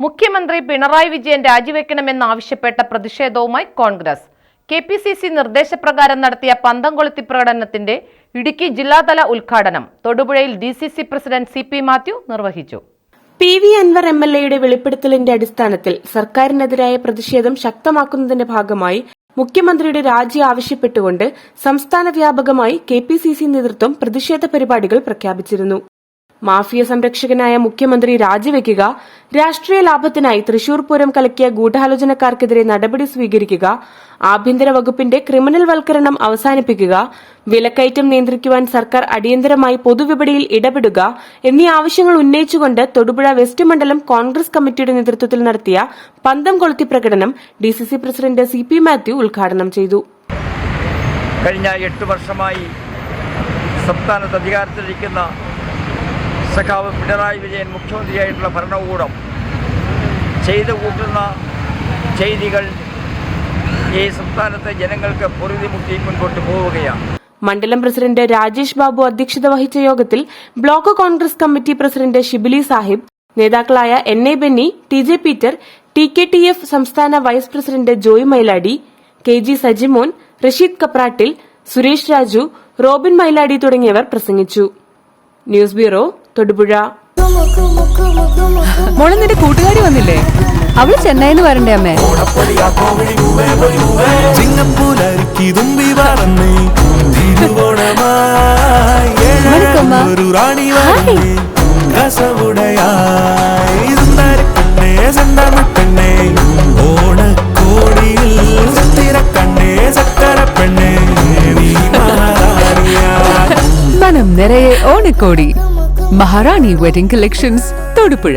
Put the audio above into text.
മുഖ്യമന്ത്രി പിണറായി വിജയൻ രാജിവെക്കണമെന്നാവശ്യപ്പെട്ട പ്രതിഷേധവുമായി കോൺഗ്രസ്. കെപിസിസി നിർദ്ദേശപ്രകാരം നടത്തിയ പന്തം കൊളുത്തി പ്രകടനത്തിന്റെ ഇടുക്കി ജില്ലാതല ഉദ്ഘാടനം തൊടുപുഴയിൽ ഡിസിസി പ്രസിഡന്റ് സി.പി. മാത്യു നിർവഹിച്ചു. പി.വി. അൻവർ എം.എൽ.എയുടെ വെളിപ്പെടുത്തലിന്റെ അടിസ്ഥാനത്തിൽ സർക്കാരിനെതിരായ പ്രതിഷേധം ശക്തമാക്കുന്നതിന്റെ ഭാഗമായി മുഖ്യമന്ത്രിയുടെ രാജി ആവശ്യപ്പെട്ടുകൊണ്ട് സംസ്ഥാന വ്യാപകമായി കെപിസിസി നേതൃത്വം പ്രതിഷേധ പരിപാടികൾ പ്രഖ്യാപിച്ചിരുന്നു. മാഫിയ സംരക്ഷകനായ മുഖ്യമന്ത്രി രാജിവെക്കുക, രാഷ്ട്രീയ ലാഭത്തിനായി തൃശൂർ പൂരം കലക്കിയ ഗൂഢാലോചനക്കാർക്കെതിരെ നടപടി സ്വീകരിക്കുക, ആഭ്യന്തര വകുപ്പിന്റെ ക്രിമിനൽ വൽക്കരണം അവസാനിപ്പിക്കുക, വിലക്കയറ്റം നിയന്ത്രിക്കുവാൻ സർക്കാർ അടിയന്തരമായി പൊതുവിപണിയിൽ ഇടപെടുക എന്നീ ആവശ്യങ്ങൾ ഉന്നയിച്ചുകൊണ്ട് തൊടുപുഴ വെസ്റ്റ് മണ്ഡലം കോൺഗ്രസ് കമ്മിറ്റിയുടെ നേതൃത്വത്തിൽ നടത്തിയ പന്തം കൊളുത്തി പ്രകടനം ഡിസിസി പ്രസിഡന്റ് സി.പി. മാത്യു ഉദ്ഘാടനം ചെയ്തു. കഴിഞ്ഞ 8 വർഷമായി സംസ്ഥാനത്ത് അധികാരത്തിലിരിക്കുന്ന സഖാവ് പിണറായി വിജയൻ മുഖ്യമന്ത്രിയായിട്ടുള്ള ഭരണകൂടം ചെയ്തു കൂട്ടുന്ന ചെയ്തികൾ ഈ സംസ്ഥാനത്തെ ജനങ്ങൾക്ക് പൊറുതിമുട്ടി മുൻപോട്ട് പോവുകയാണ്. മണ്ഡലം പ്രസിഡന്റ് രാജേഷ് ബാബു അധ്യക്ഷത വഹിച്ച യോഗത്തിൽ block Congress committee president Shibili Sahib, നേതാക്കളായ എൻ.എ. ബെന്നി, ടി.ജെ. പീറ്റർ, ടി.കെ.ടി.എഫ് സംസ്ഥാന vice president Joy Mailadi, കെ.ജി. Sajimon, Rasheed കപ്രാട്ടിൽ, Suresh Raju, Robin Mailadi തുടങ്ങിയവർ പ്രസംഗിച്ചു. News bureau, Thodupuzha. മോളെ, നിന്റെ കൂട്ടുകാരി വന്നില്ലേ? അവള് ചെന്നൈന്ന് വരണ്ടേ അമ്മേ? മനം നിറയെ ഓണക്കോടി. മഹാറാണി വെഡിംഗ് കളക്ഷൻസ്, തൊടുപുഴ.